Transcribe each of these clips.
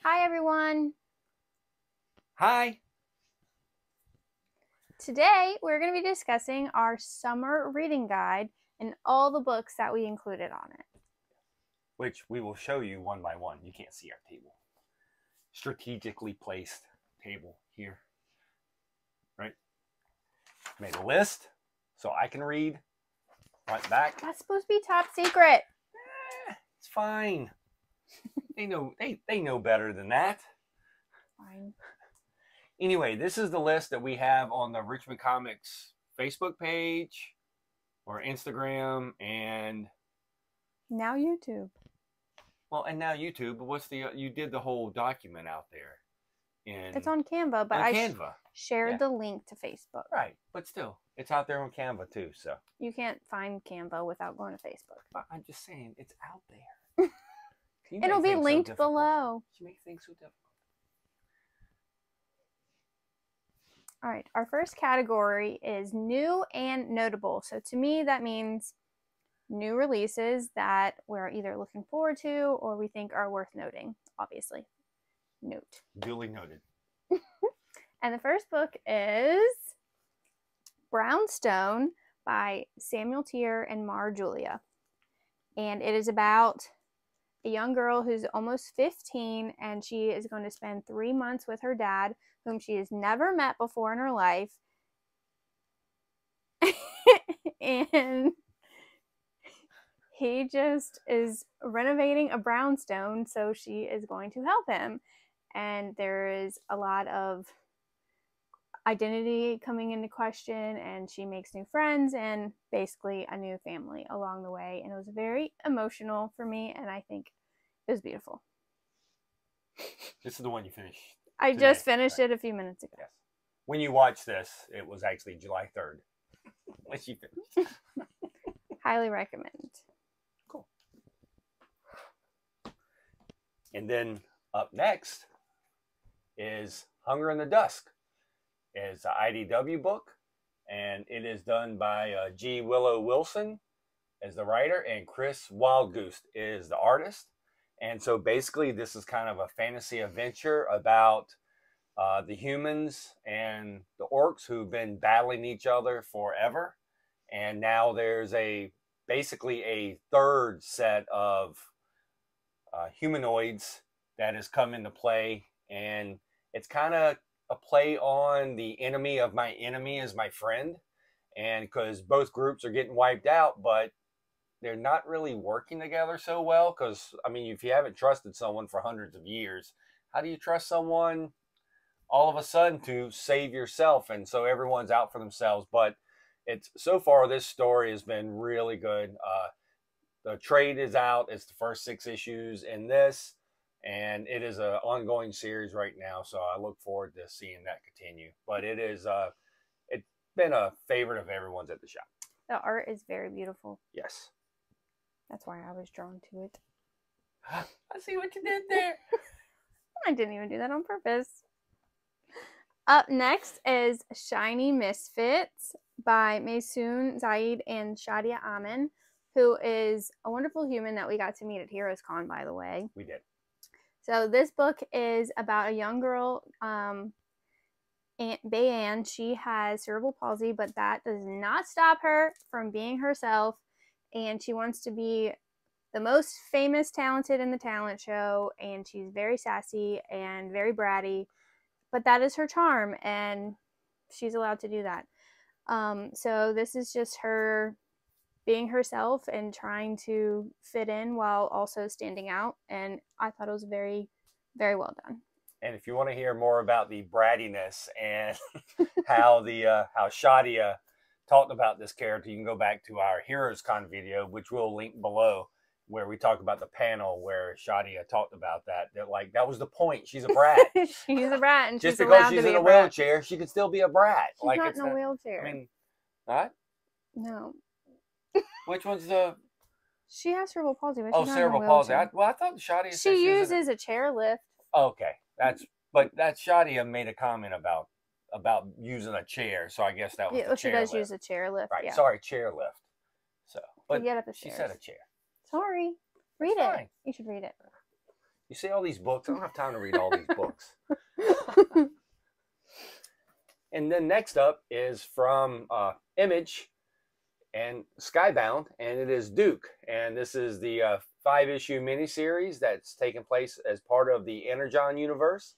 Hi, everyone. Hi. Today, we're going to be discussing our summer reading guide and all the books that we included on it. Which we will show you one by one. You can't see our table. Strategically placed table here. Right? Made a list so I can read front back. That's supposed to be top secret. It's fine. They know better than that. Fine. Anyway, this is the list that we have on the Richmond Comics Facebook page or Instagram and now YouTube. Well, and now YouTube. But what's the you did the whole document out there? It's on Canva, but I shared the link to Facebook. Right, but still, it's out there on Canva too. So you can't find Canva without going to Facebook. But I'm just saying, it's out there. It'll be linked below. You make things so difficult. All right, our first category is new and notable. So to me, that means new releases that we're either looking forward to or we think are worth noting, obviously. Note. Duly noted. And the first book is Brownstone by Samuel Teer and Mar Julia. And it is about a young girl who's almost 15 and she is going to spend 3 months with her dad, whom she has never met before in her life. And he just is renovating a brownstone, so she is going to help him. And there is a lot of identity coming into question, and she makes new friends and basically a new family along the way. And it was very emotional for me, and I think it was beautiful. This is the one you finished. I just finished it a few minutes ago. Yes. When you watch this, it was actually July 3rd. When she finished. Highly recommend. Cool. And then up next is Hunger in the Dusk. It's an IDW book, and it is done by Willow Wilson as the writer, and Chris Wildgoose is the artist. And so basically this is kind of a fantasy adventure about the humans and the orcs who've been battling each other forever. And now there's basically a third set of humanoids that has come into play. And it's kind of a play on the enemy of my enemy is my friend. And because both groups are getting wiped out, but they're not really working together so well. Because, I mean, if you haven't trusted someone for hundreds of years, how do you trust someone all of a sudden to save yourself? And so everyone's out for themselves. But so far, this story has been really good. The trade is out. It's the first 6 issues in this. And it is an ongoing series right now. So I look forward to seeing that continue. But it's been a favorite of everyone's at the shop. The art is very beautiful. Yes. That's why I was drawn to it. I see what you did there. I didn't even do that on purpose. Up next is Shiny Misfits by Maysoon, Zayid, and Shadia Amin, who is a wonderful human that we got to meet at Heroes Con, by the way. We did. So this book is about a young girl, Aunt Bayan. She has cerebral palsy, but that does not stop her from being herself. And she wants to be the most famous, talented in the talent show. And she's very sassy and very bratty. But that is her charm, and she's allowed to do that. So this is just her being herself and trying to fit in while also standing out. And I thought it was very, very well done. And if you want to hear more about the brattiness and how Shadia talked about this character, you can go back to our Heroes Con video, which we'll link below, where we talk about the panel where Shadia talked about that. That was the point. She's a brat. She's a brat, and just she's because allowed she's to be in a a brat. wheelchair, she could still be a brat. She's not in a wheelchair. I mean, what? No. Which one's the? She has cerebral palsy, but she's not cerebral in a palsy. wheelchair. I thought Shadia. She uses a chairlift. Okay, but Shadia made a comment about using a chair, so I guess that was the she does use a chairlift. Right. Yeah. Sorry, chairlift. So, but get up the she stairs. said a chair. Sorry. Read it. You should read it. You see all these books? I don't have time to read all these books. And then next up is from Image and Skybound, and it is Duke. And this is the 5-issue miniseries that's taking place as part of the Energon universe.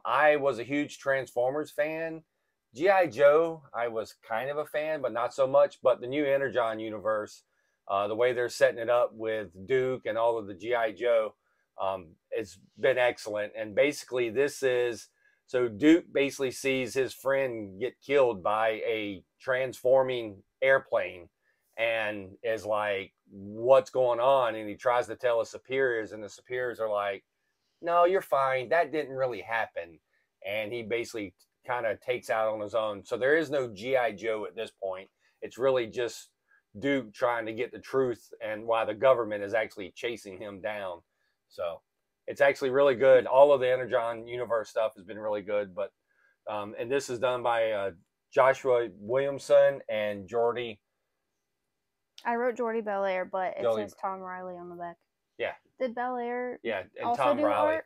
I was a huge Transformers fan. G.I. Joe, I was kind of a fan, but not so much. But the new Energon universe, the way they're setting it up with Duke and all of the G.I. Joe, it's been excellent. And basically this is, so Duke basically sees his friend get killed by a transforming airplane and is like, what's going on? And he tries to tell his superiors, and the superiors are like, no, you're fine. That didn't really happen. And he basically kind of takes out on his own. So there is no G.I. Joe at this point. It's really just Duke trying to get the truth and why the government is actually chasing him down. So it's actually really good. All of the Energon universe stuff has been really good. But and this is done by Joshua Williamson and Jordie. I wrote Jordie Bellaire, but it says Tom Riley on the back. Yeah. Did Bellaire and also Tom do Riley. art?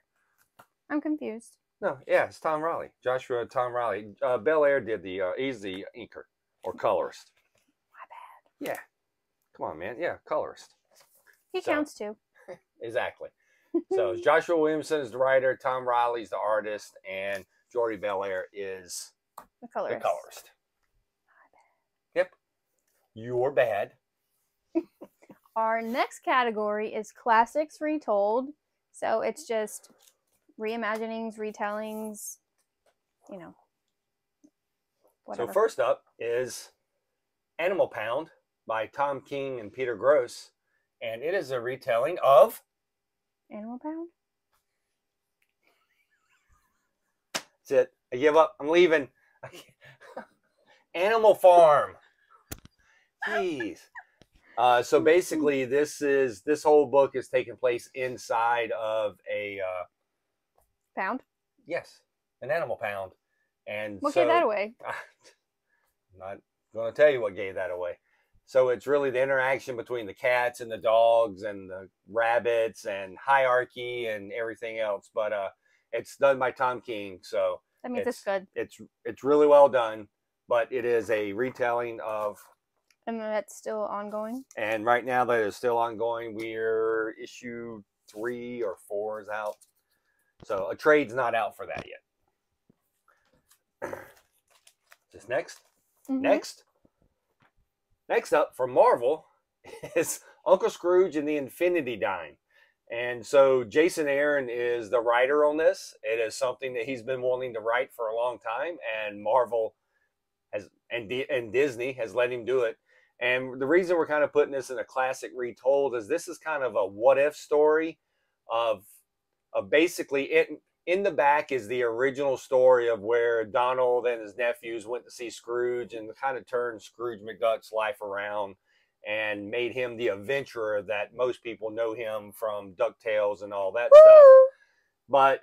I'm confused. No, yeah, it's Tom Riley. Tom Riley. Bellaire did he's the inker or colorist. My bad. Yeah. Come on, man. Yeah, colorist. He counts too. Exactly. So Joshua Williamson is the writer, Tom Riley's the artist, and Jordie Bellaire is the colorist. My bad. Yep. You're bad. Our next category is classics retold. So it's just reimaginings, retellings, you know. Whatever. So first up is Animal Pound by Tom King and Peter Gross. And it is a retelling of Animal Pound? That's it. I give up. I'm leaving. Animal Farm. Jeez. So basically, this whole book is taking place inside of a pound. Yes, an animal pound. And what gave that away? I'm not going to tell you what gave that away. So it's really the interaction between the cats and the dogs and the rabbits and hierarchy and everything else. But it's done by Tom King, so that means it's good. It's really well done. But it is a retelling of. And that's still ongoing? And right now that is still ongoing. We're issue 3 or 4 is out. So a trade's not out for that yet. Just next? Mm-hmm. Next up from Marvel is Uncle Scrooge and the Infinity Dime. And so Jason Aaron is the writer on this. It is something that he's been wanting to write for a long time. And Marvel has, and Disney has let him do it. And the reason we're kind of putting this in a classic retold is this is kind of a what-if story of basically in the back is the original story of where Donald and his nephews went to see Scrooge and kind of turned Scrooge McDuck's life around and made him the adventurer that most people know him from DuckTales and all that stuff.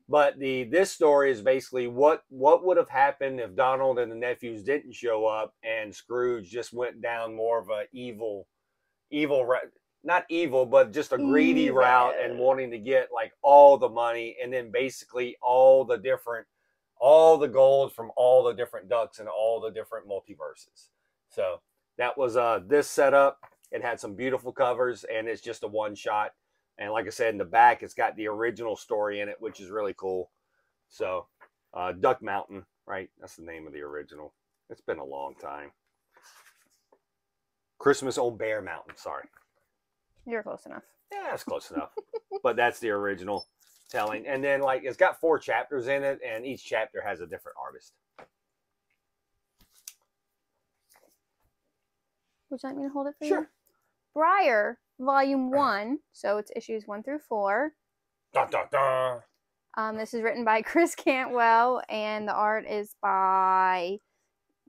But this story is basically what would have happened if Donald and the nephews didn't show up and Scrooge just went down more of a not evil, but just a greedy route and wanting to get like all the money and then basically all the gold from all the different ducks and all the different multiverses. So that was this setup. It had some beautiful covers and it's just a one shot. And like I said, in the back, it's got the original story in it, which is really cool. So, Duck Mountain, right? That's the name of the original. It's been a long time. Christmas on Bear Mountain, sorry. You're close enough. Yeah, that's close enough. But that's the original telling. And then, like, it's got 4 chapters in it, and each chapter has a different artist. Would you like me to hold it for you? Sure. Briar, Volume 1, so it's issues 1 through 4. Dun, dun, dun. This is written by Chris Cantwell, and the art is by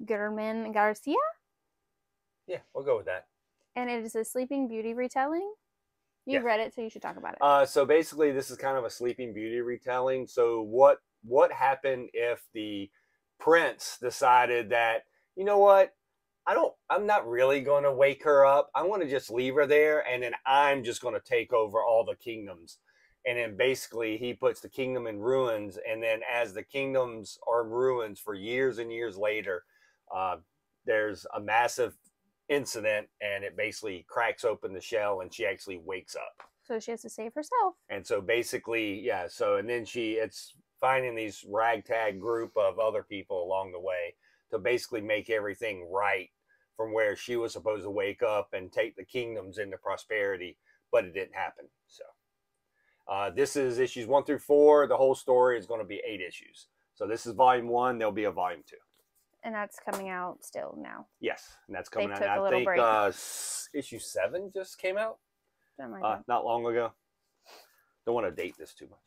Germán and García. Yeah, we'll go with that. And it is a Sleeping Beauty retelling. You read it, so you should talk about it. So basically, this is kind of a Sleeping Beauty retelling. So what happened if the prince decided that, you know what? I'm not really going to wake her up. I want to just leave her there, and then I'm just going to take over all the kingdoms. and then basically he puts the kingdom in ruins, and then as the kingdoms are in ruins for years and years later, there's a massive incident, and it basically cracks open the shell, and she actually wakes up. So she has to save herself. And so basically, yeah, so and then it's finding these ragtag group of other people along the way to basically make everything right from where she was supposed to wake up and take the kingdoms into prosperity, but it didn't happen. So this is issues 1 through 4. The whole story is going to be 8 issues. So this is volume 1. There'll be a volume 2. And that's coming out still now. Yes, and that's coming out. Took a I little think break. issue 7 just came out Like not long ago. Don't want to date this too much.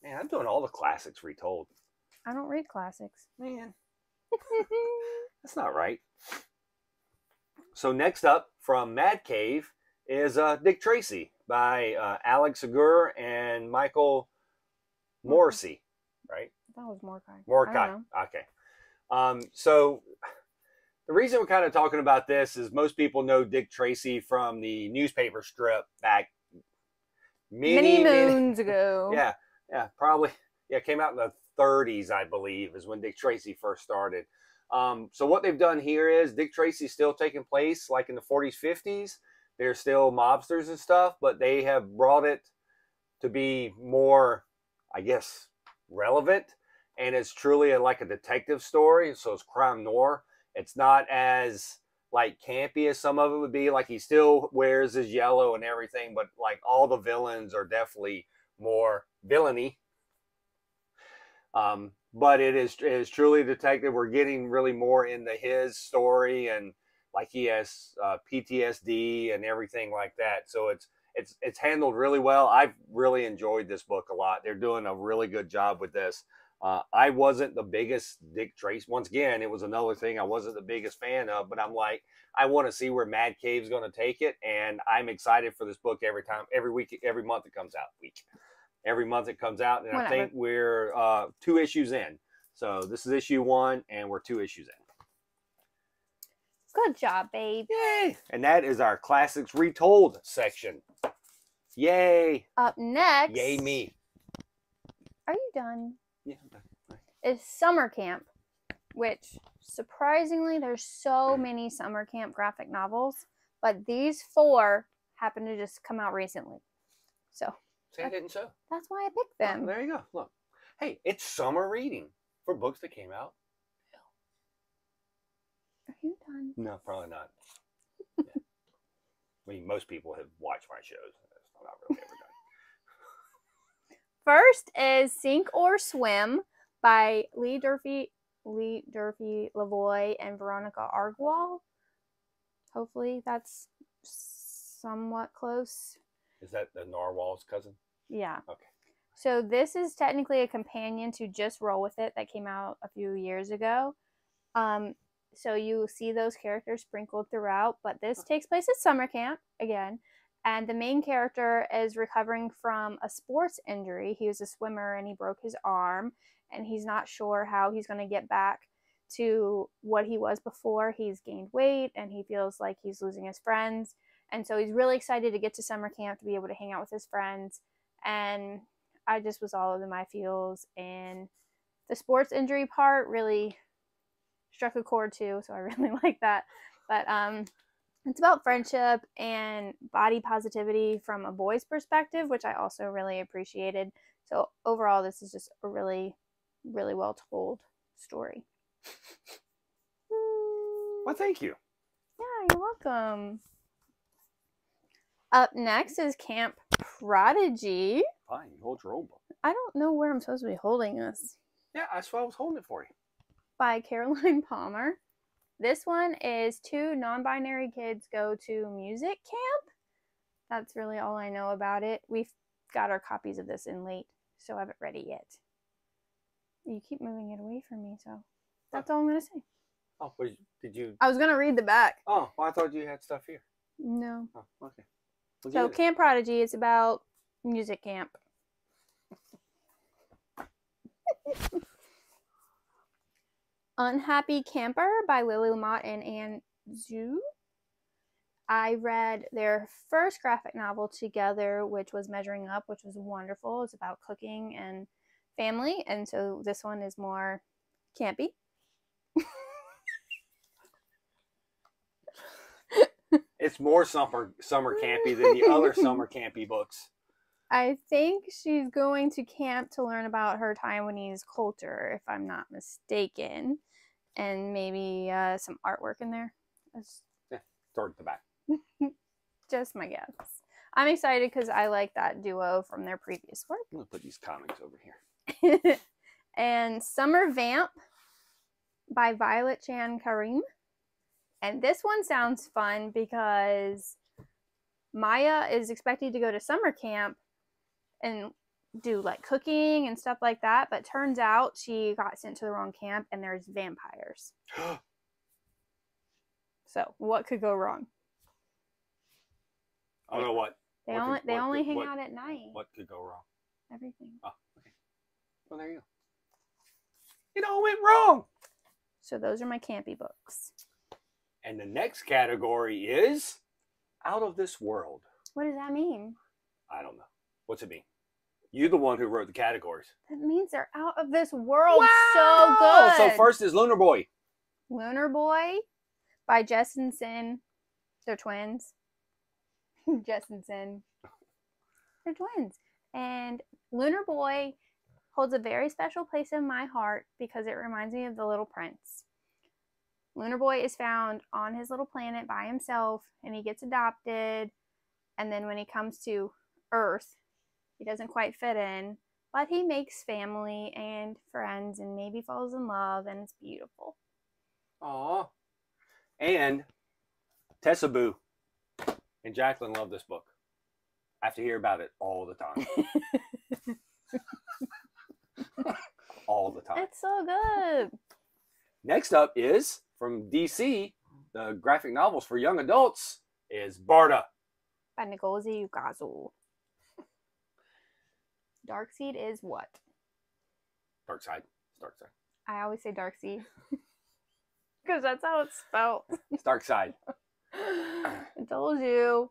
Man, I'm doing all the classics retold. I don't read classics. Man, that's not right. So next up from Mad Cave is Dick Tracy by Alex Segura and Michael Moreci, right? That was Morkai. Morkai. Okay. So the reason we're kind of talking about this is most people know Dick Tracy from the newspaper strip back many moons ago. Yeah, probably. Yeah, it came out in the 30s, I believe, is when Dick Tracy first started. So what they've done here is Dick Tracy's still taking place like in the 40s, 50s. They're still mobsters and stuff, but they have brought it to be more, I guess, relevant. And it's truly like a detective story. So it's crime noir. It's not as like campy as some of it would be. Like he still wears his yellow and everything, but like all the villains are definitely more villainy. But it is truly a detective. We're getting really more into his story, and like he has PTSD and everything like that. So it's handled really well. I've really enjoyed this book a lot. They're doing a really good job with this. I wasn't the biggest Dick Tracy. Once again, it was another thing I wasn't the biggest fan of, but I'm like, I want to see where Mad Cave's going to take it, and I'm excited for this book every week, every month it comes out. Every month it comes out, and whatever. I think we're 2 issues in. So this is issue 1, and we're 2 issues in. Good job, babe. Yay! And that is our classics retold section. Yay! Up next. Yay me. Are you done? Yeah. Is Summer Camp, which surprisingly there's so many summer camp graphic novels, but these 4 happen to just come out recently. So see, I didn't show. That's why I picked them. Oh, there you go. Look. Hey, it's summer reading for books that came out. Are you done? No, probably not. Yeah. I mean, most people have watched my shows. I'm not really ever done. First is Sink or Swim by Durfey-Lavoie and Veronica Agarwal. Hopefully that's somewhat close. Is that the Narwhal's cousin? Yeah. Okay. So this is technically a companion to Just Roll With It that came out a few years ago. So you see those characters sprinkled throughout, but this takes place at summer camp again. And the main character is recovering from a sports injury. He was a swimmer and he broke his arm, and he's not sure how he's going to get back to what he was before. He's gained weight and he feels like he's losing his friends. And so he's really excited to get to summer camp to be able to hang out with his friends. And I just was all over my feels. And the sports injury part really struck a chord too. So I really like that. But it's about friendship and body positivity from a boy's perspective, which I also really appreciated. So overall, this is just a really, really well told story. Well, thank you. Yeah, you're welcome. Up next is Camp Prodigy. Fine, you hold your own book. I don't know where I'm supposed to be holding this. Yeah, that's why I was holding it for you. By Caroline Palmer. This one is 2 non-binary kids go to music camp. That's really all I know about it. We've got our copies of this in late, so I haven't read it yet. You keep moving it away from me, so that's all I'm going to say. Oh, did you? I was going to read the back. Oh, well, I thought you had stuff here. No. Oh, okay. Well, so Camp Prodigy is about music camp. Unhappy Camper by Lily LaMotte and Anne Zhu. I read their first graphic novel together, which was Measuring Up, which was wonderful. It's about cooking and family, and so this one is more campy. It's more summer campy than the other summer campy books. I think she's going to camp to learn about her Taiwanese culture, if I'm not mistaken, and maybe some artwork in there. Yeah, toward the back. Just my guess. I'm excited because I like that duo from their previous work. I'm going to put these comics over here. And Summer Vamp by Violet Chan Karim. And this one sounds fun because Maya is expected to go to summer camp and do like cooking and stuff like that, but turns out she got sent to the wrong camp and there's vampires. So what could go wrong? I don't know what. They only hang out at night. What could go wrong? Everything. Oh, okay. Well, there you go. It all went wrong. So those are my campy books. And the next category is Out of This World. What does that mean? I don't know. What's it mean? You're the one who wrote the categories. That means they're out of this world. Wow! So good. So first is Lunar Boy. Lunar Boy by Jes and Cin. They're twins. Jes and Cin. They're twins. And Lunar Boy holds a very special place in my heart because it reminds me of the Little Prince. Lunar Boy is found on his little planet by himself, and he gets adopted. And then when he comes to Earth, he doesn't quite fit in, but he makes family and friends and maybe falls in love, and it's beautiful. Aww. And Tessa Boo and Jaclyn love this book. I have to hear about it all the time. All the time. It's so good. Next up is, from DC, the graphic novels for young adults, is Barda. By Ngozi Ukazu. Darkseid is what? Dark Side. It's Dark Side. I always say Darkseid. Because that's how it's spelled. It's Dark Side. I told you.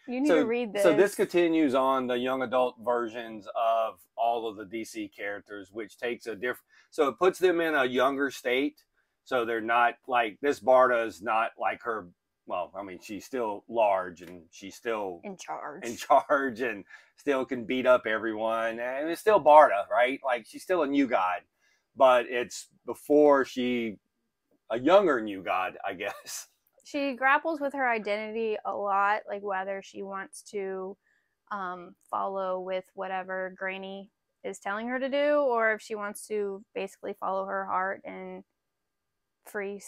You need to read this. So this continues on the young adult versions of all of the DC characters, which takes a different... So it puts them in a younger state. So they're not like... This Barda is not like her... Well, I mean, she's still large and she's still... In charge and still can beat up everyone. And it's still Barda, right? Like, she's still a new god. But it's before she... A younger new god, I guess. She grapples with her identity a lot, like whether she wants to follow with whatever Granny is telling her to do, or if she wants to basically follow her heart and free.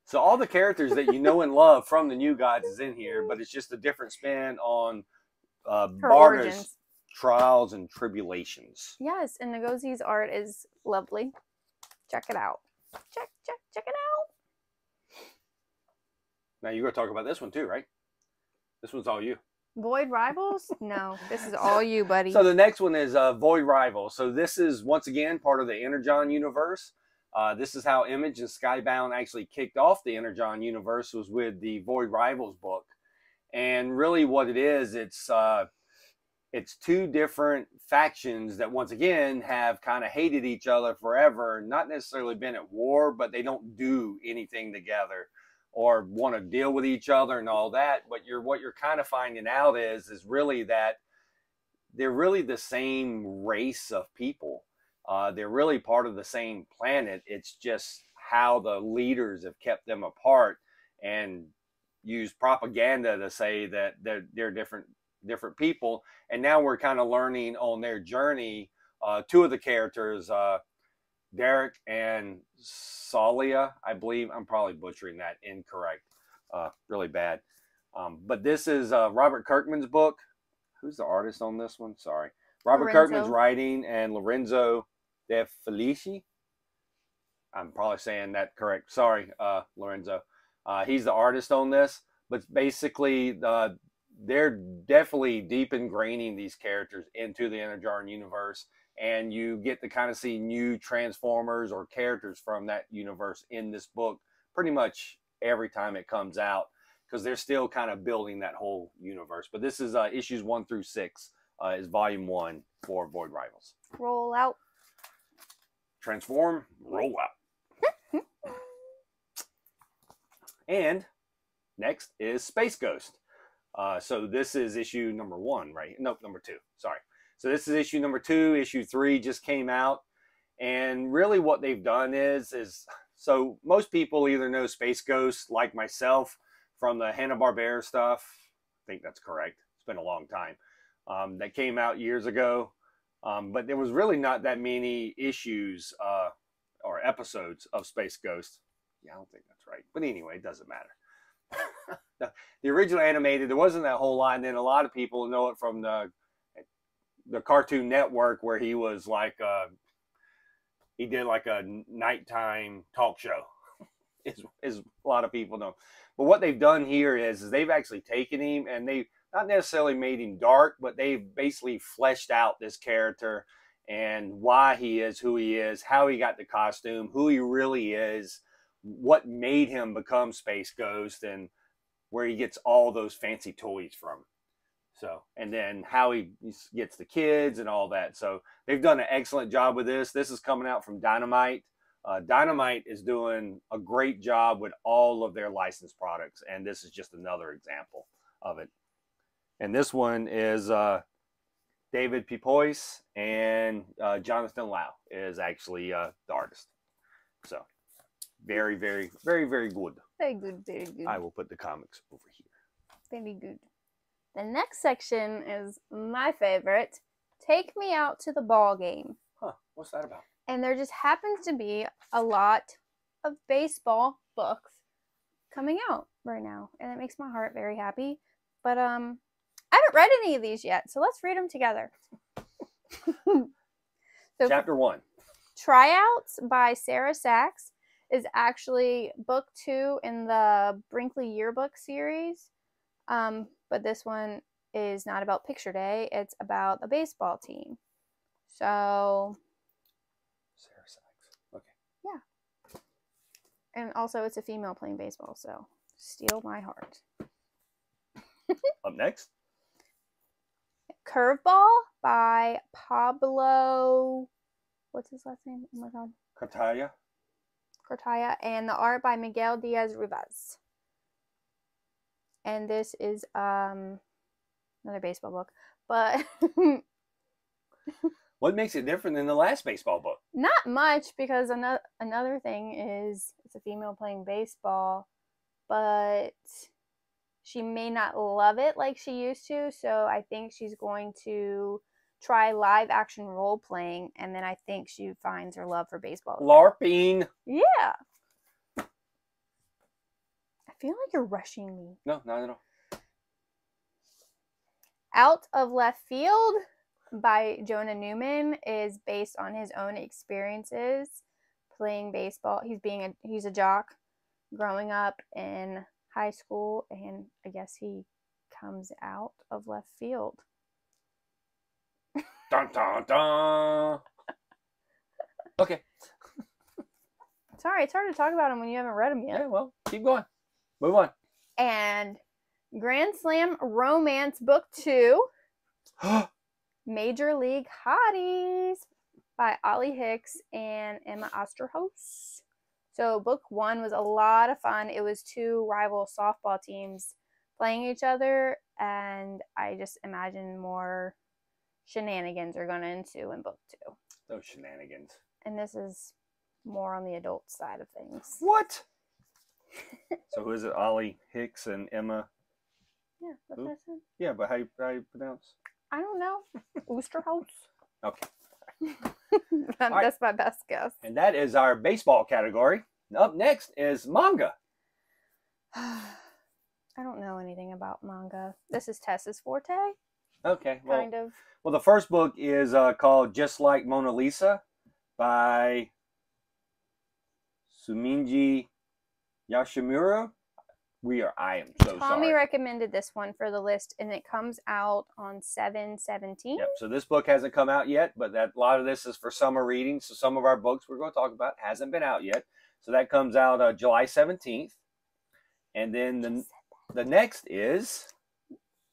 So all the characters that you know and love from the New Gods is in here, but it's just a different spin on Barda's trials and tribulations. Yes, and Ngozi's art is lovely. Check it out. Check it out. Now you're going to talk about this one too, right? This one's all you. Void Rivals? No, this is all you, buddy. So the next one is Void Rivals. So this is, once again, part of the Energon universe. This is how Image and Skybound actually kicked off the Energon universe, was with the Void Rivals book. And really what it is, it's two different factions that, once again, have kind of hated each other forever, not necessarily been at war, but they don't do anything together or want to deal with each other and all that. But what you're kind of finding out is really that they're really the same race of people. They're really part of the same planet. It's just how the leaders have kept them apart and used propaganda to say that they're different people. And now we're kind of learning on their journey. Two of the characters, Derek and Salia, I believe. I'm probably butchering that incorrect. Really bad. But this is Robert Kirkman's book. Who's the artist on this one? Sorry. Robert Kirkman's writing, and Lorenzo De Felici. I'm probably saying that correct. Sorry, Lorenzo. He's the artist on this. But basically, they're definitely deep ingraining these characters into the Energon universe. and you get to kind of see new Transformers or characters from that universe in this book pretty much every time it comes out, because they're still kind of building that whole universe. But this is issues 1 through 6 is volume 1 for Void Rivals. Roll out. Transform, roll out. And next is Space Ghost. So this is issue number 1, right? Nope, number 2. Sorry. So this is issue number 2. Issue 3 just came out. And really what they've done is so most people either know Space Ghost, like myself, from the Hanna-Barbera stuff. I think that's correct. It's been a long time. That came out years ago. But there was really not that many issues or episodes of Space Ghost. Yeah, I don't think that's right. But anyway, it doesn't matter. The original animated, there wasn't that whole lot. And then a lot of people know it from the Cartoon Network, where he was like, he did like a nighttime talk show, is a lot of people know. But what they've done here is they've actually taken him, and they've not necessarily made him dark, but they've basically fleshed out this character and why he is who he is, how he got the costume, who he really is, what made him become Space Ghost, and where he gets all those fancy toys from. So, and then how he gets the kids and all that. So they've done an excellent job with this. This is coming out from Dynamite. Dynamite is doing a great job with all of their licensed products, and this is just another example of it. And this one is David Pipois, and Jonathan Lau is actually the artist. So very, very, very, very good. Very good, very good. I will put the comics over here. Very good. The next section is my favorite. Take Me Out to the Ball Game. Huh, what's that about? And there just happens to be a lot of baseball books coming out right now. And it makes my heart very happy. But I haven't read any of these yet, so let's read them together. So, Chapter 1. Tryouts by Sarah Sachs is actually book 2 in the Brinkley Yearbook series. But this one is not about picture day. It's about the baseball team. So, Sarah Sachs. Okay. Yeah. And also it's a female playing baseball, so steal my heart. Up next. Curveball by Pablo. What's his last name? Oh my god. Cartaya. And the art by Miguel Diaz-Rivas. And this is another baseball book. But what makes it different than the last baseball book? Not much, because another thing is it's a female playing baseball, but she may not love it like she used to, so I think she's going to try live action role playing, and then I think she finds her love for baseball. LARPing. Yeah. I feel like you're rushing me. No, not at all. Out of Left Field by Jonah Newman is based on his own experiences playing baseball. He's a jock growing up in high school, and I guess he comes out of left field. Dun, dun, dun. Okay. Sorry, it's hard to talk about him when you haven't read him yet. Yeah, well, keep going. Move on. And Grand Slam Romance Book 2, Major League Hotties by Ollie Hicks and Emma Osterhaus. So book 1 was a lot of fun. It was 2 rival softball teams playing each other, and I just imagine more shenanigans are going to ensue in book 2. Those shenanigans. And this is more on the adult side of things. What? So who is it? Ollie Hicks and Emma? Yeah, that's what I said. Yeah, but how you pronounce? I don't know. Oosterhouse. Okay. That's my best guess. And that is our baseball category. Up next is manga. I don't know anything about manga. This is Tessa's forte. Okay. Well, Kind of. Well, the first book is called Just Like Mona Lisa by Suminji Yashimura. I am so Tommy sorry. recommended this one for the list, and it comes out on 7/17. Yep. So this book hasn't come out yet, but a lot of this is for summer reading. So some of our books we're going to talk about hasn't been out yet. So that comes out July 17th. And then the next is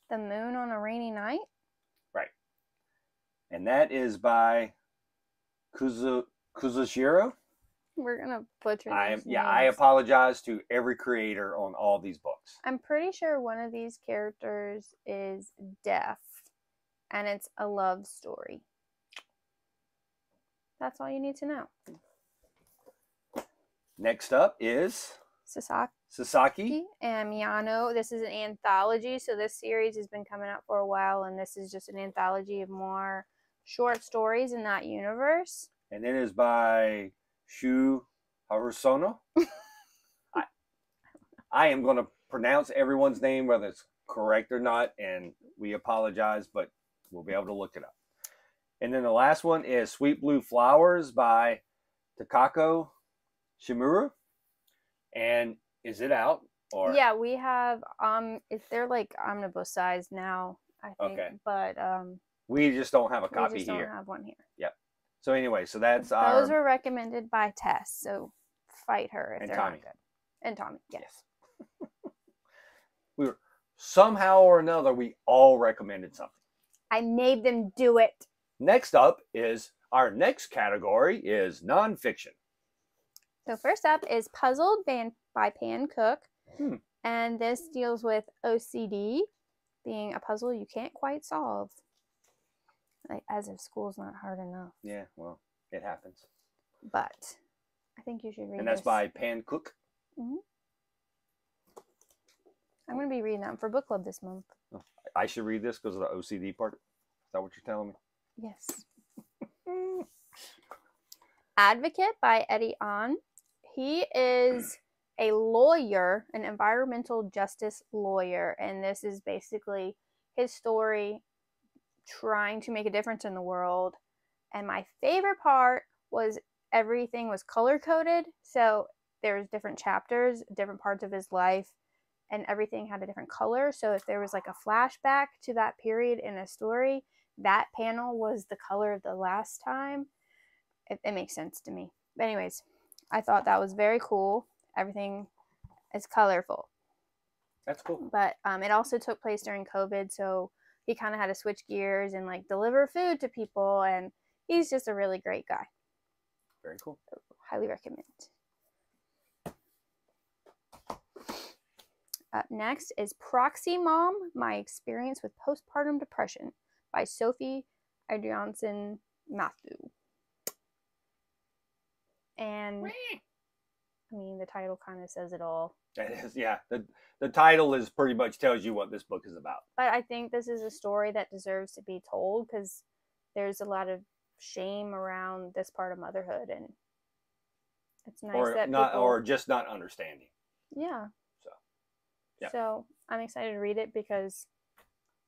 The Moon on a Rainy Night. Right. And that is by Kuzushiro. We're going to butcher these names. I apologize to every creator on all these books. I'm pretty sure one of these characters is deaf, and it's a love story. That's all you need to know. Next up is Sasaki and Miyano. This is an anthology, so this series has been coming out for a while, and this is just an anthology of more short stories in that universe. And it is by Shu Harusono. I am going to pronounce everyone's name, whether it's correct or not, and we apologize, but we'll be able to look it up. And then the last one is Sweet Blue Flowers by Takako Shimura. And is it out? Or yeah, we have they're like omnibus size now, I think. Okay. But we just don't have a copy here. We just don't have one here. Yep. So anyway, so that's those were recommended by Tess, so fight her if they're Tommy. not good. And Tommy, yes. We were somehow or another we all recommended something. I made them do it. Next up is our next category is nonfiction. So first up is Puzzled by Pan Cook. And this deals with OCD being a puzzle you can't quite solve. Like, as if school's not hard enough. Yeah, well, it happens. But I think you should read this. And that's by Pan Cook? Mm-hmm. I'm going to be reading that for book club this month. I should read this because of the OCD part? Is that what you're telling me? Yes. Advocate by Eddie Ahn. He is a lawyer, an environmental justice lawyer, and this is basically his story trying to make a difference in the world. And my favorite part was everything was color-coded, so there's different chapters, different parts of his life, and everything had a different color. So if there was like a flashback to that period in a story, that panel was the color of the last time. It makes sense to me. But anyways, I thought that was very cool. Everything is colorful. That's cool. But it also took place during COVID, so he kind of had to switch gears and like deliver food to people, and he's just a really great guy. Very cool. Highly recommend. Up next is Proxy Mom, My Experience with Postpartum Depression by Sophie Adrianson Matthew. And I mean, the title kind of says it all. It is, yeah. The title is pretty much tells you what this book is about. But I think this is a story that deserves to be told because there's a lot of shame around this part of motherhood, and it's nice or that not, people... or just not understanding. Yeah. So, yeah. So I'm excited to read it because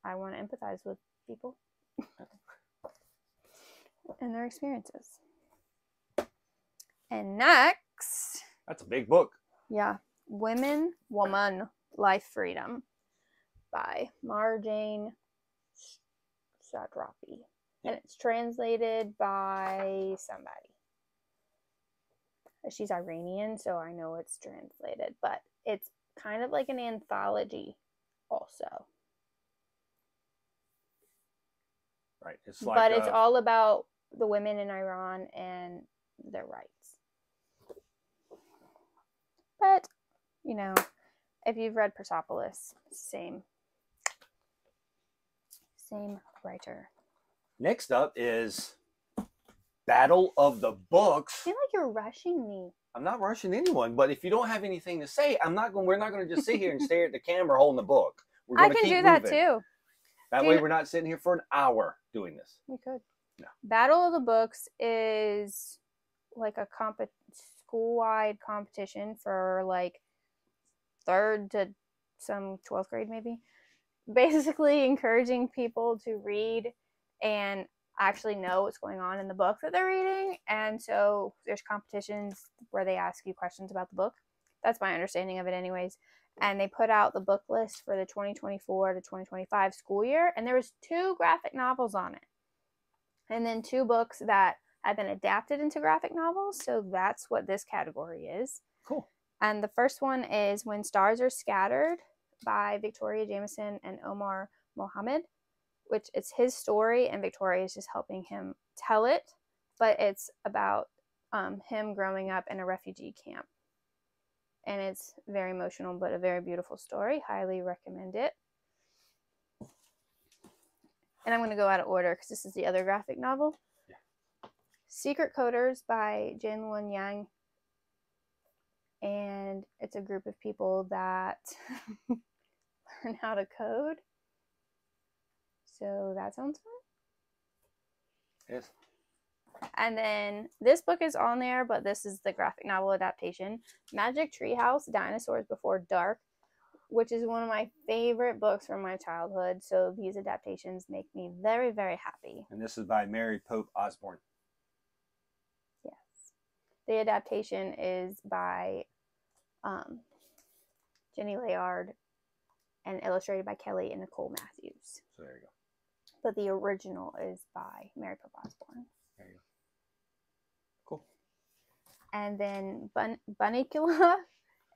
I want to empathize with people and their experiences. And next, that's a big book. Yeah, Woman, Life, Freedom by Marjane Satrapi. And it's translated by somebody. She's Iranian, so I know it's translated, but it's kind of like an anthology also. Right. It's like, but it's all about the women in Iran and their rights. But, you know, if you've read Persepolis, same writer. Next up is Battle of the Books. I feel like you're rushing me. I'm not rushing anyone, but if you don't have anything to say, we're not going to just sit here and stare at the camera holding the book. We're going I can do that too. That way we're not sitting here for an hour doing this. We could. No. Battle of the Books is like a school-wide competition for like 3rd to some 12th grade maybe. Basically encouraging people to read and actually know what's going on in the book that they're reading. And so there's competitions where they ask you questions about the book. That's my understanding of it anyways. And they put out the book list for the 2024 to 2025 school year, and there was 2 graphic novels on it. And then 2 books that have been adapted into graphic novels, so that's what this category is. Cool. And the first one is When Stars Are Scattered by Victoria Jameson and Omar Mohammed, which it's his story, and Victoria is just helping him tell it, but it's about him growing up in a refugee camp. And it's very emotional, but a very beautiful story. Highly recommend it. And I'm going to go out of order because this is the other graphic novel. Yeah. Secret Coders by Jin Lun Yang. And it's a group of people that learn how to code. So that sounds fun. Yes. And then this book is on there, but this is the graphic novel adaptation. Magic Treehouse, Dinosaurs Before Dark, which is one of my favorite books from my childhood. So these adaptations make me very, very happy. And this is by Mary Pope Osborne. Yes. The adaptation is by Jenny Layard and illustrated by Kelly and Nicole Matthews. So there you go. But the original is by Mary Pope Osborne. There you go. Cool. And then Bunnicula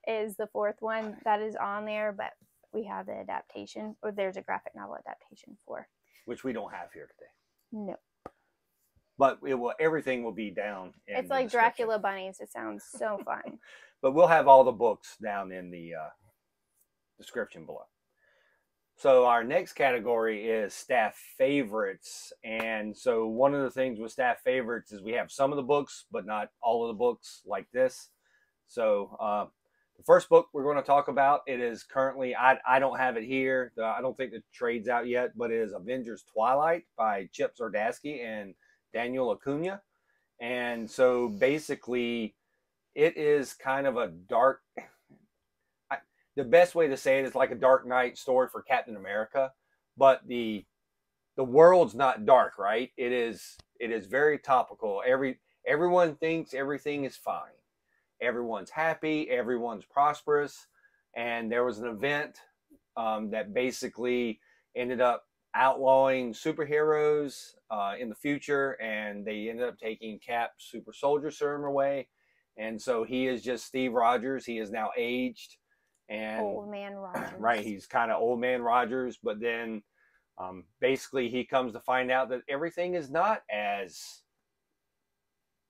is the 4th one that is on there, but we have the adaptation, or there's a graphic novel adaptation for. Which we don't have here today. No. But everything will be down in It's like Dracula bunnies. It sounds so fun. But we'll have all the books down in the description below. So our next category is staff favorites. And so one of the things with staff favorites is we have some of the books, but not all of the books like this. So the first book we're going to talk about, it is currently, I don't have it here. I don't think the trade's out yet, but it is Avengers Twilight by Chip Zdarsky and Daniel Acuna. And so basically it is kind of a dark, the best way to say it is like a Dark Knight story for Captain America, but the world's not dark, right? It is very topical. Everyone thinks everything is fine. Everyone's happy, everyone's prosperous, and there was an event that basically ended up outlawing superheroes in the future, and they ended up taking Cap's super soldier serum away, and so he is just Steve Rogers. He is now aged. And Old Man Rogers. Right, he's kind of Old Man Rogers, but then basically he comes to find out that everything is not as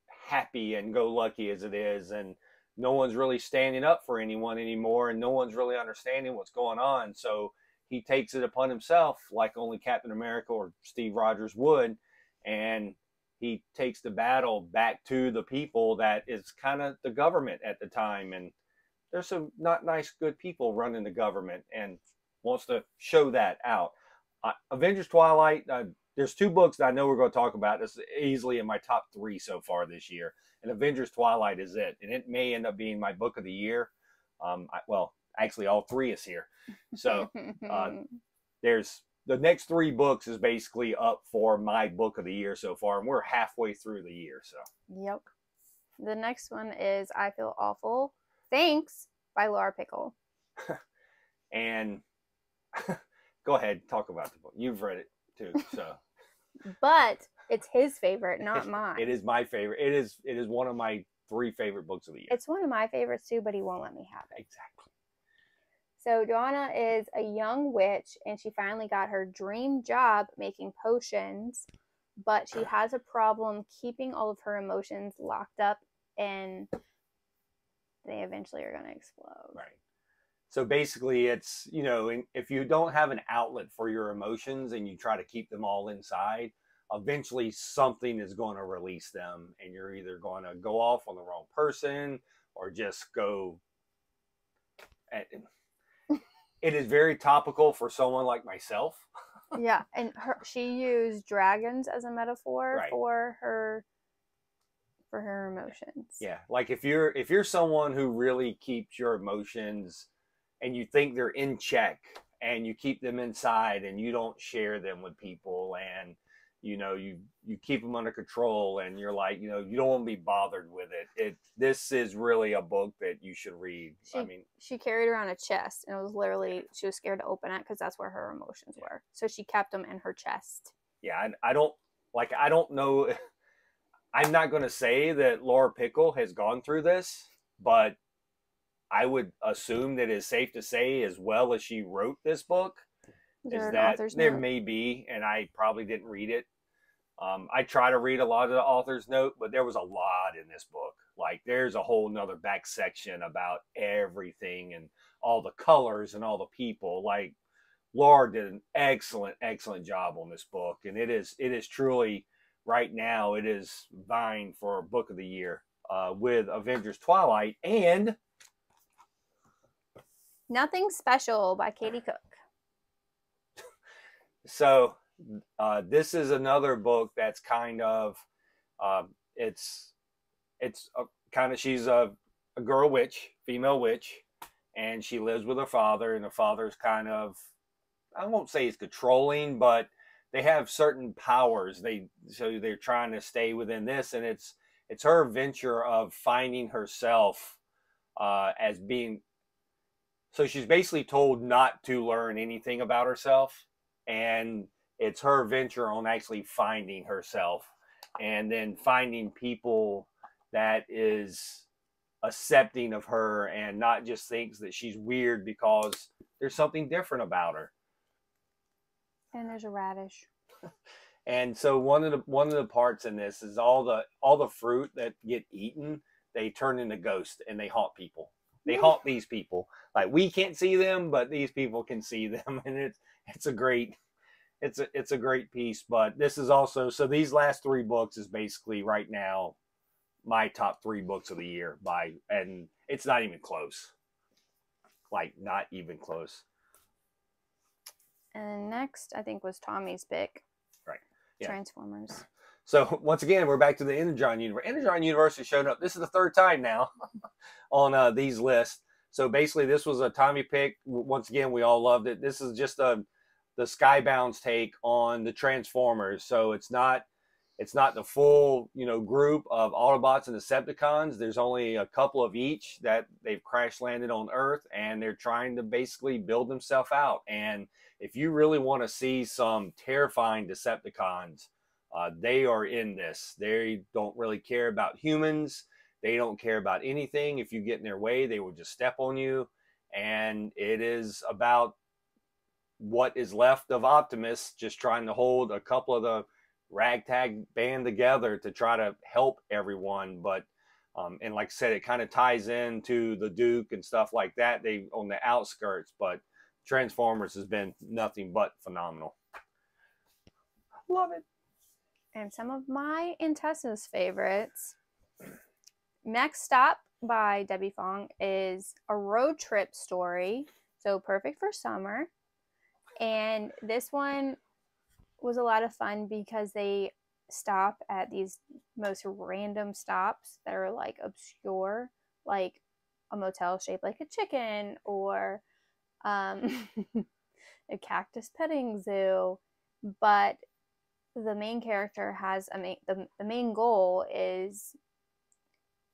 happy and go lucky as it is, and no one's really standing up for anyone anymore, and no one's really understanding what's going on. So he takes it upon himself, like only Captain America or Steve Rogers would, and he takes the battle back to the people that is kind of the government at the time. And there's some not nice, good people running the government, and wants to show that out. Avengers Twilight, there's 2 books that I know we're going to talk about. This is easily in my top 3 so far this year. And Avengers Twilight is it. And it may end up being my book of the year. Well, actually all 3 is here. So there's the next 3 books is basically up for my book of the year so far. And we're halfway through the year. So. Yep. The next one is I Feel Awful, Thanks by Laura Pickle. And go ahead, talk about the book. You've read it too, so. But it's his favorite, not mine. It is my favorite. It is one of my 3 favorite books of the year. It's one of my favorites too, but he won't let me have it. Exactly. So Joanna is a young witch, and she finally got her dream job making potions, but she has a problem keeping all of her emotions locked up, and they eventually are going to explode. Right. So basically it's, if you don't have an outlet for your emotions and you try to keep them all inside, eventually something is going to release them, and you're either going to go off on the wrong person or just go. It is very topical for someone like myself. Yeah. And she used dragons as a metaphor right. for her emotions. Yeah, like if you're someone who really keeps your emotions and you think they're in check and you keep them inside and you don't share them with people, and you know, you keep them under control, and you're like, you know, you don't want to be bothered with it. This is really a book that you should read. She carried around a chest, and it was literally, she was scared to open it because that's where her emotions were. So she kept them in her chest. Yeah, I don't know. I'm not going to say that Laura Pickle has gone through this, but I would assume that it's safe to say, as well as she wrote this book, is that there may be, and I probably didn't read it. I try to read a lot of the author's note, but there was a lot in this book. Like, there's a whole nother back section about everything and all the colors and all the people. Like, Laura did an excellent job on this book, and it is truly, right now, it is vying for Book of the Year with Avengers Twilight and Nothing Special by Katie Cook. So this is another book that's kind of it's kind of, she's a girl witch, female witch, and she lives with her father, and the father's kind of, I won't say he's controlling, but they have certain powers. So they're trying to stay within this, and it's her venture of finding herself as being. So she's basically told not to learn anything about herself, and it's her venture on actually finding herself, and then finding people that is accepting of her and not just thinks that she's weird because there's something different about her. And there's a radish. And so one of the parts in this is all the fruit that get eaten, they turn into ghosts and they haunt people. They haunt these people. Like, we can't see them, but these people can see them, and it's a great piece. But this is also, so these last 3 books is basically right now my top 3 books of the year and it's not even close. Like, not even close. And next, I think, was Tommy's pick. Right. Yeah. Transformers. So once again, we're back to the Energon Universe. Energon Universe has shown up. This is the 3rd time now on these lists. So basically, this was a Tommy pick. Once again, we all loved it. This is just the Skybound's take on the Transformers. So it's not the full, you know, group of Autobots and Decepticons. There's only a couple of each that they've crash landed on Earth, and they're trying to basically build themselves out. And if you really want to see some terrifying Decepticons, they are in this. They don't really care about humans. They don't care about anything. If you get in their way, they will just step on you. And it is about what is left of Optimus just trying to hold a couple of the ragtag band together to try to help everyone. But and like I said, it kind of ties into the Duke and stuff like that. They on the outskirts, but Transformers has been nothing but phenomenal. Love it. And some of my and Tessa's favorites. Next Stop by Debbie Fong is a road trip story. So perfect for summer. And this one was a lot of fun because they stop at these most random stops that are like obscure, like a motel shaped like a chicken, or a cactus petting zoo. But the main character has the main goal is,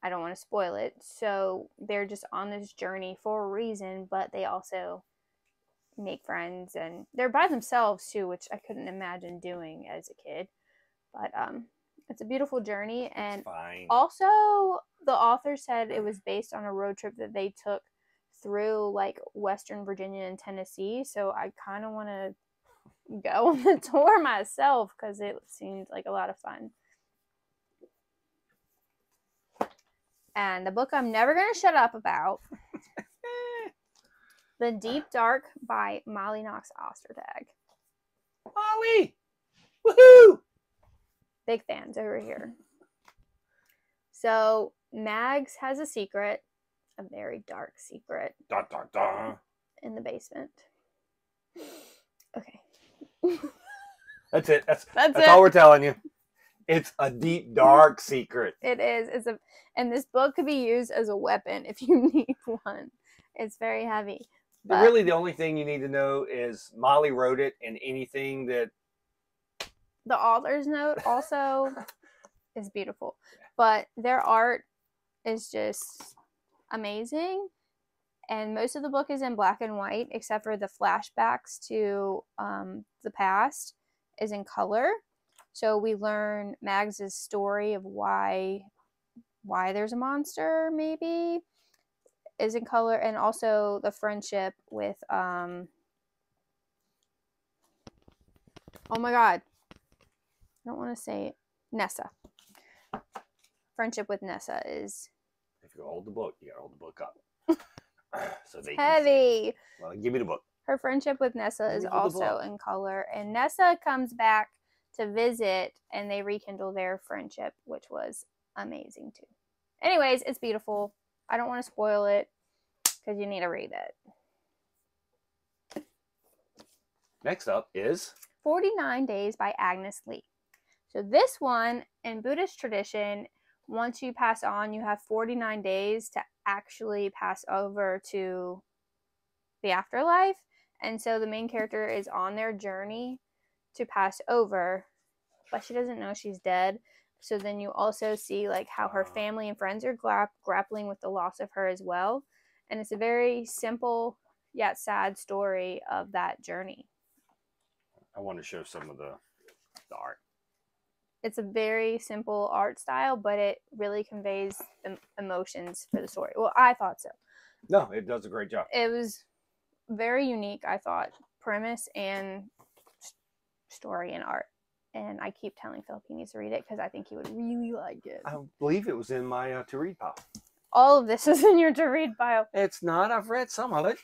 I don't want to spoil it, so they're just on this journey for a reason, but they also make friends, and they're by themselves too, which I couldn't imagine doing as a kid. But it's a beautiful journey, and also the author said it was based on a road trip that they took through like Western Virginia and Tennessee, so I kind of want to go on the tour myself because it seemed like a lot of fun. And the book I'm never going to shut up about, The Deep Dark by Molly Knox Ostertag. Molly! Woohoo! Big fans over here. So, Mags has a secret, a very dark secret, Dun, dun, dun. in the basement. Okay. That's it. That's all we're telling you. It's a deep, dark secret. It is. And this book could be used as a weapon if you need one. It's very heavy. But really, the only thing you need to know is Molly wrote it, and anything that The author's note also is beautiful, but their art is just amazing. And most of the book is in black and white, except for the flashbacks to the past is in color. So we learn Mags's story of why there's a monster, maybe, is in color, and also the friendship with oh my god, I don't want to say it. Nessa. Friendship with Nessa is. If you hold the book, you gotta hold the book up. So they heavy. Well, give me the book. Her friendship with Nessa is also in color, and Nessa comes back to visit, and they rekindle their friendship, which was amazing too. Anyways, it's beautiful. I don't want to spoil it because you need to read it. Next up is 49 Days by Agnes Lee. So this one, in Buddhist tradition, once you pass on, you have 49 days to actually pass over to the afterlife. And so the main character is on their journey to pass over, but she doesn't know she's dead. So then you also see like how her family and friends are grappling with the loss of her as well. And it's a very simple yet sad story of that journey. I want to show some of the art. It's a very simple art style, but it really conveys emotions for the story. Well, I thought so. No, it does a great job. It was very unique, I thought, premise and story and art. And I keep telling Philip he needs to read it because I think he would really like it. I believe it was in my to-read pile. All of this is in your to-read pile. It's not. I've read some of it.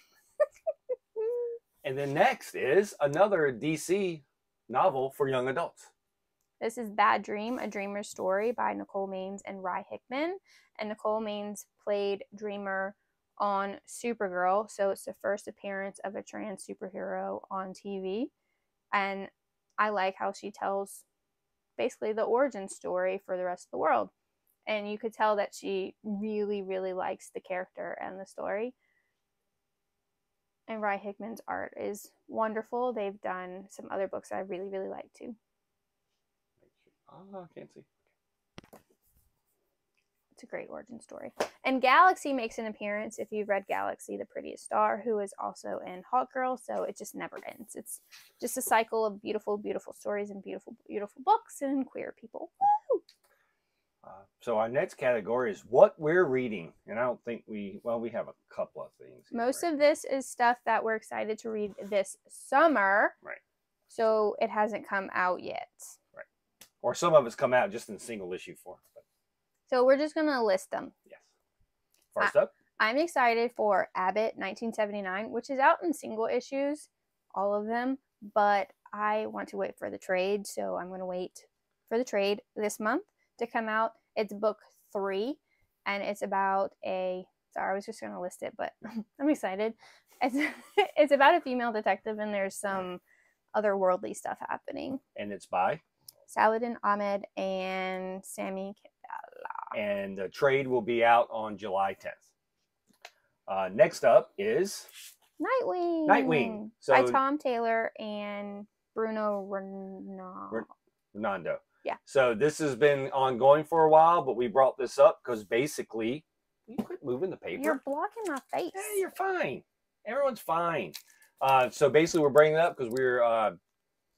And then next is another DC novel for young adults. This is Bad Dream, A Dreamer's Story by Nicole Maines and Rye Hickman. And Nicole Maines played Dreamer on Supergirl, so it's the first appearance of a trans superhero on TV. And I like how she tells basically the origin story for the rest of the world. And you could tell that she really, really likes the character and the story. And Rye Hickman's art is wonderful. They've done some other books I really, really like too. Oh, I can't see. It's a great origin story. And Galaxy makes an appearance if you've read Galaxy, the Prettiest Star, who is also in Hawk Girl, so it just never ends. It's just a cycle of beautiful, beautiful stories and beautiful, beautiful books and queer people. Woo! So our next category is what we're reading. And I don't think we have a couple of things. Most of this is stuff that we're excited to read this summer. Right. So it hasn't come out yet. Right. Or some of it's come out just in single issue form. But... So we're just going to list them. Yes. First up. I'm excited for Abbott 1979, which is out in single issues, all of them. But I want to wait for the trade. So I'm going to wait for the trade this month to come out. It's book 3, and it's about I was just going to list it, but I'm excited. It's about a female detective, and there's some otherworldly stuff happening. And it's by? Saladin Ahmed and Sammy Kimball. And the trade will be out on July 10th. Next up is? Nightwing. So, by Tom Taylor and Bruno Redondo. Yeah. So this has been ongoing for a while, but we brought this up because basically, you quit moving the paper. You're blocking my face. Yeah, you're fine. Everyone's fine. So basically, we're bringing it up because we're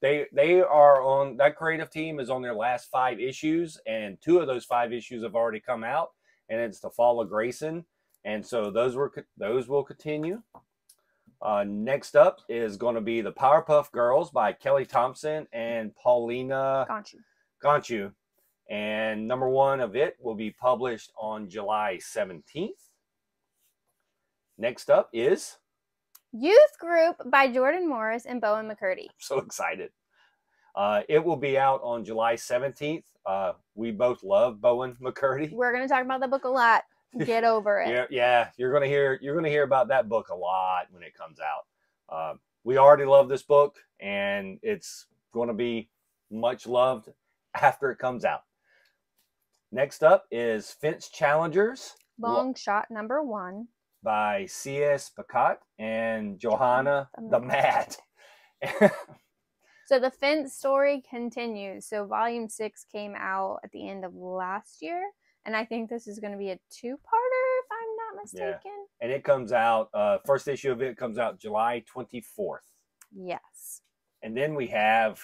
they are on, that creative team is on their last 5 issues, and 2 of those 5 issues have already come out, and it's The Fall of Grayson, and so those will continue. Next up is going to be The Powerpuff Girls by Kelly Thompson and Paulina Gonchu. And number 1 of it will be published on July 17th. Next up is Youth Group by Jordan Morris and Bowen McCurdy. I'm so excited. It will be out on July 17th. We both love Bowen McCurdy. We're going to talk about the book a lot. Get over it. Yeah, you're gonna hear about that book a lot when it comes out. We already love this book, and it's going to be much loved after it comes out. Next up is Fence Challengers, Long Shot number 1 by C.S. Pacat and Johanna the Mad. So the Fence story continues. So volume 6 came out at the end of last year. And I think this is going to be a 2-parter, if I'm not mistaken. Yeah. And it comes out, first issue of it comes out July 24th. Yes. And then we have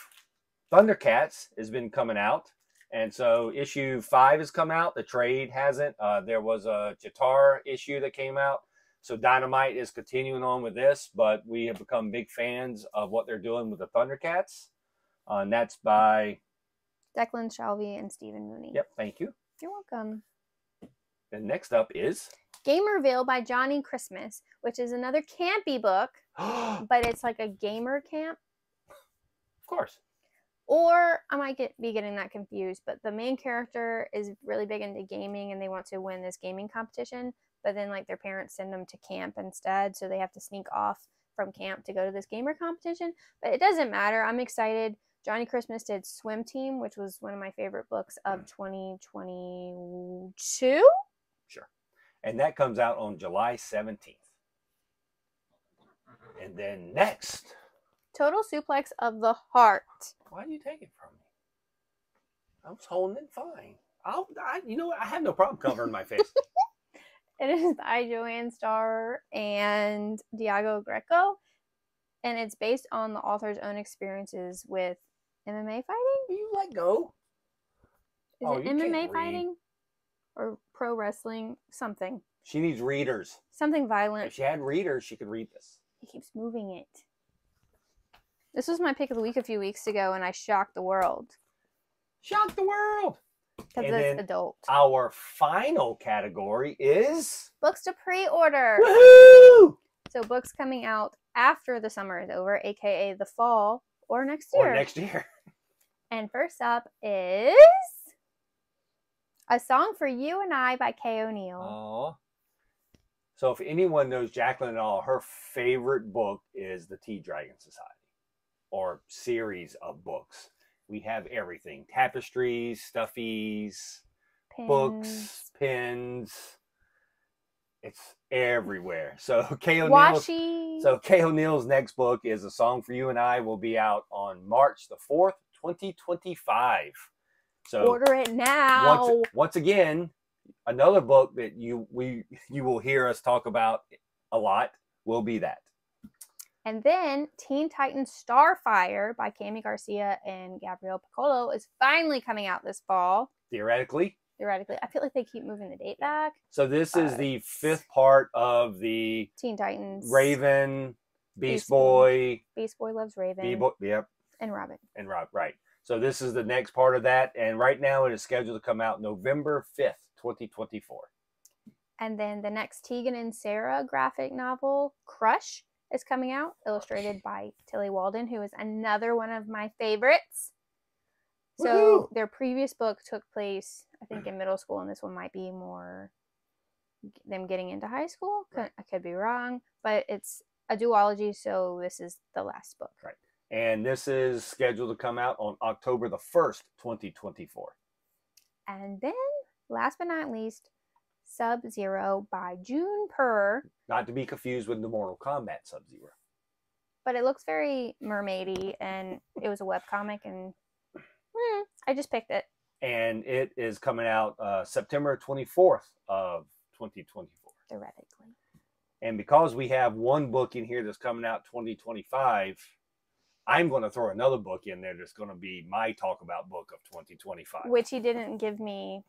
Thundercats has been coming out. And so issue 5 has come out. The trade hasn't. There was a Jatar issue that came out. So Dynamite is continuing on with this, but we have become big fans of what they're doing with the Thundercats. And that's by Declan Shalvey and Stephen Mooney. Yep, thank you. You're welcome. And next up is Gamerville by Johnny Christmas, which is another campy book, but it's like a gamer camp. Of course. Or I might be getting that confused, but the main character is really big into gaming and they want to win this gaming competition, but then like their parents send them to camp instead, so they have to sneak off from camp to go to this gamer competition. But it doesn't matter. I'm excited. Johnny Christmas did Swim Team, which was one of my favorite books of 2022. Sure. And that comes out on July 17th. And then next, Total Suplex of the Heart. Why do you take it from me? I was holding it fine. You know what? I have no problem covering my face. It is by Joanne Starr and Diego Greco, and it's based on the author's own experiences with MMA fighting. You let go. Is it MMA fighting or pro wrestling? Something. She needs readers. Something violent. If she had readers, she could read this. He keeps moving it. This was my pick of the week a few weeks ago, and I shocked the world. Shocked the world! Because it's adult. Our final category is books to pre-order. Woohoo! So books coming out after the summer is over, aka the fall or next year. And first up is A Song for You and I by Kay O'Neill. Oh. So if anyone knows Jaclyn at all, her favorite book is the Tea Dragon Society, or series of books. We have everything: tapestries, stuffies, books, pins. It's everywhere. So Kay O'Neill's next book is A Song for You and I, will be out on March the 4th, 2025. So order it now. Once again, another book that you will hear us talk about a lot will be that. And then Teen Titans Starfire by Cami Garcia and Gabrielle Piccolo is finally coming out this fall. Theoretically. I feel like they keep moving the date back. So this is the 5th part of the Teen Titans. Raven, Beast Boy. Beast Boy loves Raven. Yep. And Robin. Right. So this is the next part of that. And right now it is scheduled to come out November 5th, 2024. And then the next Tegan and Sarah graphic novel, Crush, is coming out, illustrated by Tilly Walden, who is another one of my favorites. So their previous book took place, I think, in middle school, and this one might be more them getting into high school. I could be wrong, but it's a duology, so this is the last book. Right. And this is scheduled to come out on October the 1st, 2024. And then, last but not least, Sub-Zero by June Purr. Not to be confused with the Mortal Kombat Sub-Zero. But it looks very mermaidy, and it was a webcomic, and I just picked it. And it is coming out September 24th of 2024. Theoretically. And because we have one book in here that's coming out 2025, I'm going to throw another book in there that's going to be my talk about book of 2025. Which he didn't give me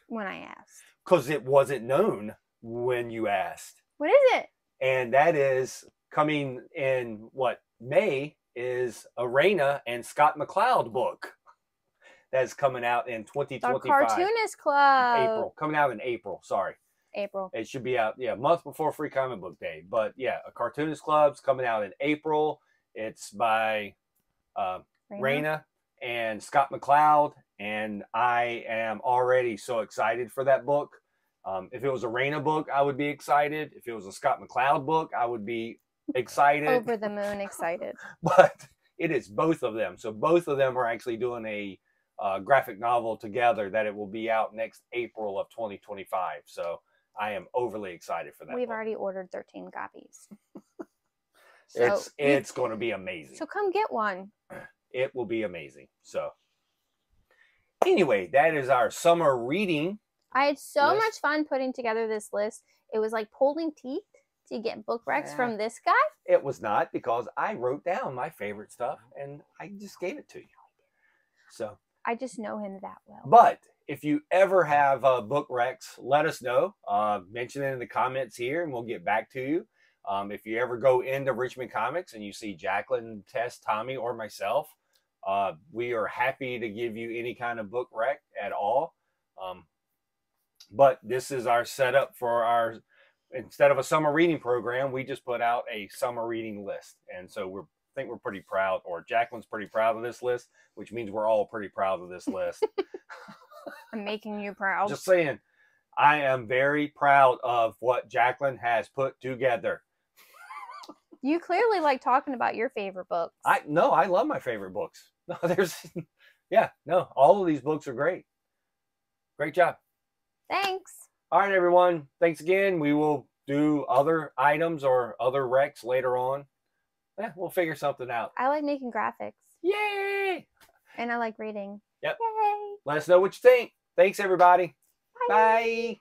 when I asked. Because it wasn't known when you asked. What is it? And that is coming in, May, is a Raina and Scott McCloud book. That's coming out in 2025. The Cartoonist Club. April. Coming out in April. Sorry. April. It should be out, a month before Free Comic Book Day. But, a Cartoonist Club's coming out in April. It's by Raina and Scott McCloud. And I am already so excited for that book. If it was a Raina book, I would be excited. If it was a Scott McCloud book, I would be excited. Over the moon excited. But it is both of them. So both of them are actually doing a graphic novel together that it will be out next April of 2025. So I am overly excited for that. We've book. already ordered 13 copies. It's going to be amazing. So come get one. it will be amazing. So anyway, that is our summer reading. I had so much fun putting together this list. It was like pulling teeth to get book recs from this guy. It was not, because I wrote down my favorite stuff and I just gave it to you. So I just know him that well. But if you ever have book recs, let us know. Mention it in the comments here and we'll get back to you. If you ever go into Richmond Comics and you see Jaclyn, Tess, Tommy, or myself, we are happy to give you any kind of book rec at all. But this is our setup for our, instead of a summer reading program, we just put out a summer reading list. And so I think we're pretty proud, or Jaclyn's pretty proud of this list, which means we're all pretty proud of this list. I'm making you proud. Just saying, I am very proud of what Jaclyn has put together. You clearly like talking about your favorite books. I love my favorite books. No, all of these books are great. Great job. Thanks. All right, everyone. Thanks again. We will do other items or other recs later on. Yeah, we'll figure something out. I like making graphics. Yay! And I like reading. Yep. Yay! Let us know what you think. Thanks, everybody. Bye. Bye.